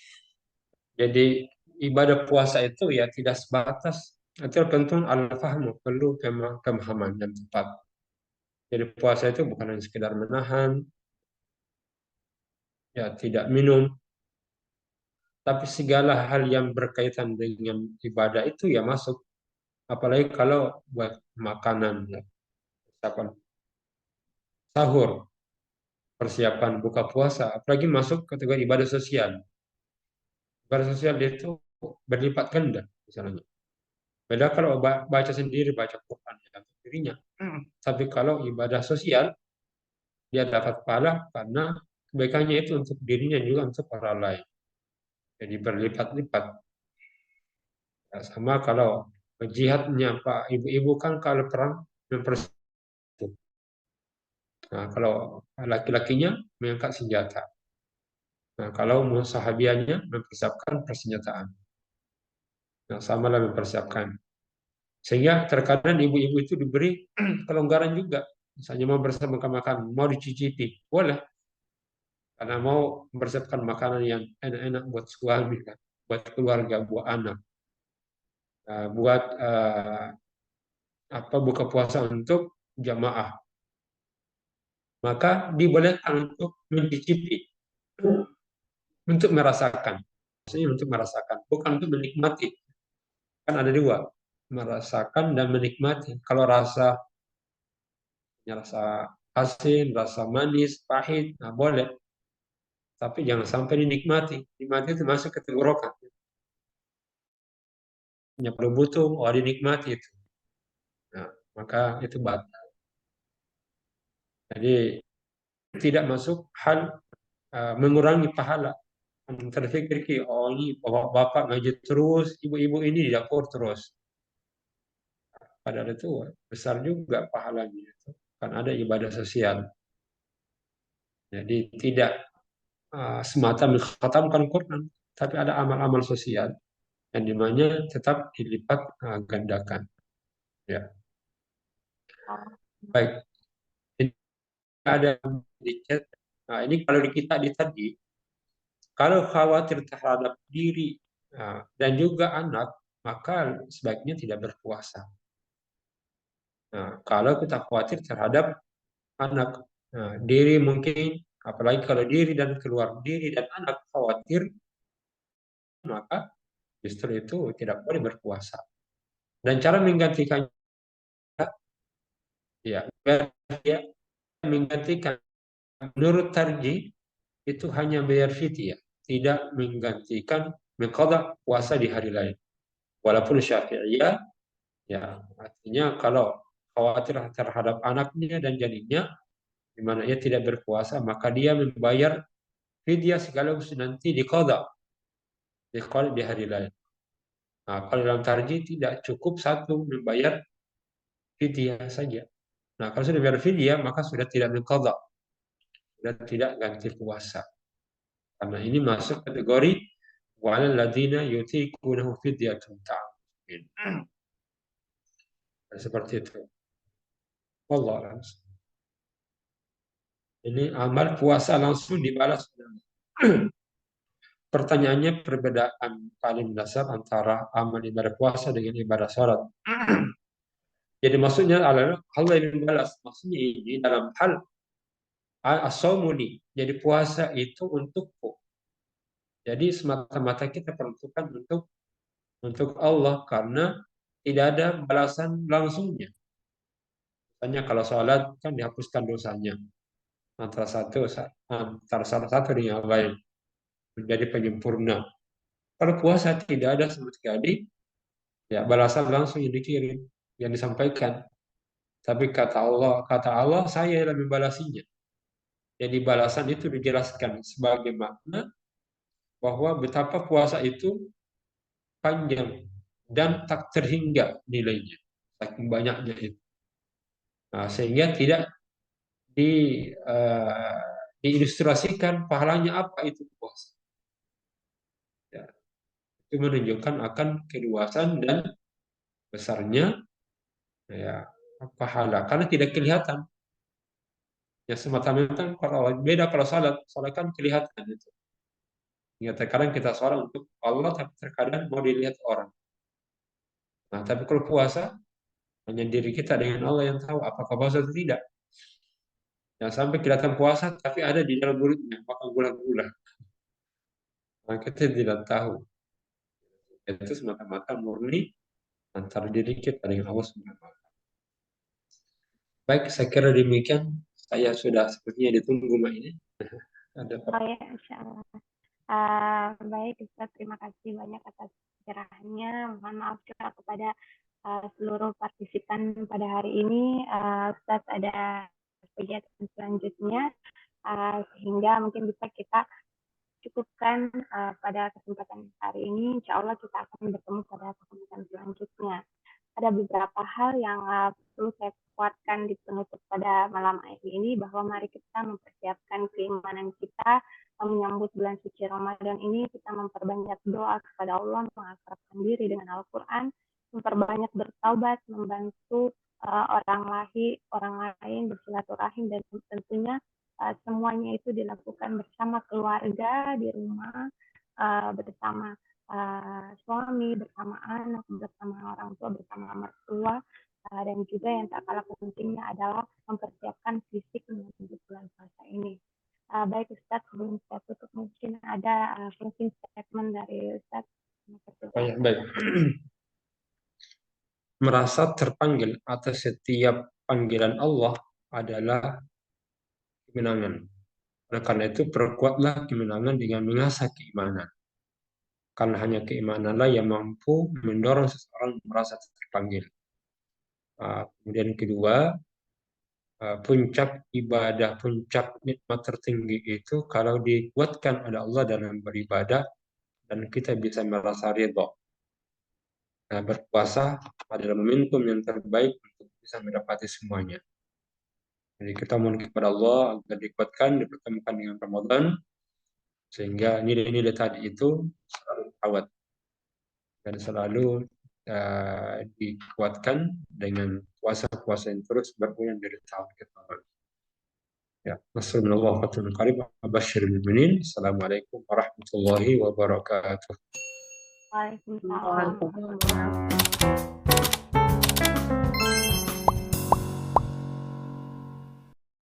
Jadi ibadah puasa itu ya tidak sebatas tergantung al-fahmu, perlu pemahaman yang tepat. Jadi puasa itu bukan hanya sekedar menahan, ya tidak minum, Tapi segala hal yang berkaitan dengan ibadah itu ya masuk. Apalagi kalau buat makanan, ya. Persiapan sahur, persiapan buka puasa, apalagi masuk kategori ibadah sosial. Ibadah sosial itu berlipat ganda misalnya. Beda kalau baca sendiri, baca Quran ya, untuk dirinya. Tapi kalau ibadah sosial, dia dapat pahala karena kebaikannya itu untuk dirinya juga untuk orang lain. Jadi berlipat-lipat. Ya, sama kalau jihadnya Pak Ibu-ibu kan kalau perang mempersiapkan. Nah, kalau laki-lakinya mengangkat senjata. Nah, kalau sahabiannya mempersiapkan persenjataan. Nah, sama lah mempersiapkan. Sehingga terkadang ibu-ibu itu diberi kelonggaran juga. Misalnya mau bersama makan, mau dicicipi, boleh. Karena mau mempersiapkan makanan yang enak-enak buat suami, kan, buat keluarga, buat anak, buat apa buka puasa untuk jamaah. Maka dibolehkan untuk mencicipi, untuk merasakan. Maksudnya untuk merasakan, bukan untuk menikmati. Kan ada dua, merasakan dan menikmati. Kalau rasa asin, rasa manis, pahit, nah boleh. Tapi jangan sampai dinikmati. Dinikmati itu masuk ke tenggorokan. Hanya perlu butuh, oh dinikmati itu. Nah, maka itu batal. Jadi tidak masuk hal mengurangi pahala. Terfikir, oh ini bapak-bapak ngaji terus, ibu-ibu ini di dapur terus. Padahal itu besar juga pahalanya. Itu. Kan ada ibadah sosial. Jadi tidak semata mengkhatamkan Quran, tapi ada amal-amal sosial yang dimana tetap dilipat gandakan. Ya, baik. Ini ada di chat. Nah, ini kalau di kita di tadi, kalau khawatir terhadap diri dan juga anak, maka sebaiknya tidak berpuasa. Nah, kalau kita khawatir terhadap anak, diri mungkin, apalagi kalau diri dan keluar diri dan anak khawatir, maka justru itu tidak boleh berpuasa. Dan cara menggantikannya, ya, ya menggantikan menurut tarjih itu hanya bayar fidyah, tidak menggantikan mengqadha puasa di hari lain. Walaupun Syafi'iyah, ya artinya kalau khawatir terhadap anaknya dan jadinya, di mana ia tidak berpuasa, maka dia membayar fidyah sekaligus nanti diqadha di hari lain. Nah, kalau dalam tarjih tidak cukup satu membayar fidyah saja. Nah, kalau sudah bayar fidyah maka sudah tidak mengqadha, sudah tidak ganti puasa. Karena ini masuk kategori walal ladina yutiqunahu fidyatun ta'am. Seperti itu. Wallah. Ini amal puasa langsung dibalas. Pertanyaannya perbedaan paling dasar antara amal ibadah puasa dengan ibadah sholat. Jadi maksudnya adalah Allah yang membalas. Maksudnya ini dalam hal as-saumuni. Jadi puasa itu untukku. Jadi semata-mata kita peruntukan untuk Allah karena tidak ada balasan langsungnya. Misalnya kalau sholat kan dihapuskan dosanya antara salah satu dengan yang lain menjadi penyempurna. Kalau puasa tidak ada sama sekali, ya balasan langsung yang dikirim, yang disampaikan. Tapi kata Allah saya yang membalasinya. Jadi balasan itu dijelaskan sebagai makna bahwa betapa puasa itu panjang dan tak terhingga nilainya, saking banyaknya itu. Nah, sehingga tidak diilustrasikan pahalanya apa itu puasa. Ya, itu menunjukkan akan keluasan dan besarnya ya pahala karena tidak kelihatan. Ya semata-mata kalau beda kalau salat kan kelihatan itu. Ya terkadang kita sholat untuk Allah tapi terkadang mau dilihat orang. Nah tapi kalau puasa hanya diri kita dengan Allah yang tahu apakah puasa atau tidak. Yang sampai kelihatan puasa tapi ada di dalam mulutnya makan gula-gula. Nah, kita tidak tahu. Itu semata-mata murni antara diri kita dengan Allah Subhanahu wa Ta'ala. Baik, saya kira demikian. Saya sudah sepertinya ditunggu Mbak ini. Ada Oh ya, insya Allah. Baik, Ustaz, terima kasih banyak atas pencerahannya. Mohon maaf juga kepada seluruh partisipan pada hari ini. Ustaz ada kegiatan selanjutnya, sehingga mungkin bisa kita cukupkan pada kesempatan hari ini. Insya Allah kita akan bertemu pada kesempatan selanjutnya. Ada beberapa hal yang perlu saya kuatkan di penutup pada malam hari ini, bahwa mari kita mempersiapkan keimanan kita menyambut bulan suci Ramadan ini. Kita memperbanyak doa kepada Allah, mengakrabkan diri dengan Al-Quran, memperbanyak bertaubat, membantu orang lain bersilaturahim, dan tentunya semuanya itu dilakukan bersama keluarga di rumah, bersama suami, bersama anak, bersama orang tua, bersama mertua, dan juga yang tak kalah pentingnya adalah mempersiapkan fisik menuju bulan puasa ini. Baik Ustadz, sebelum saya tutup mungkin ada closing statement dari Ustadz. baik. Merasa terpanggil atas setiap panggilan Allah adalah kemenangan. Oleh karena itu, perkuatlah kemenangan dengan mengasah keimanan. Karena hanya keimananlah yang mampu mendorong seseorang merasa terpanggil. Kemudian kedua, puncak ibadah, puncak nikmat tertinggi itu kalau dikuatkan oleh Allah dalam beribadah dan kita bisa merasa ridha. Nah, berpuasa adalah momentum yang terbaik untuk bisa mendapati semuanya. Jadi kita mohon kepada Allah agar dikuatkan, dipertemukan dengan Ramadan, sehingga nilai-nilai tadi itu selalu terawat dan selalu dikuatkan dengan puasa-puasa yang terus berulang dari tahun ke tahun. Ya, Nasrullah fatul qarib, abasyiril mu'minin. Assalamualaikum warahmatullahi wabarakatuh. Waalaikumsalam warahmatullahi wabarakatuh.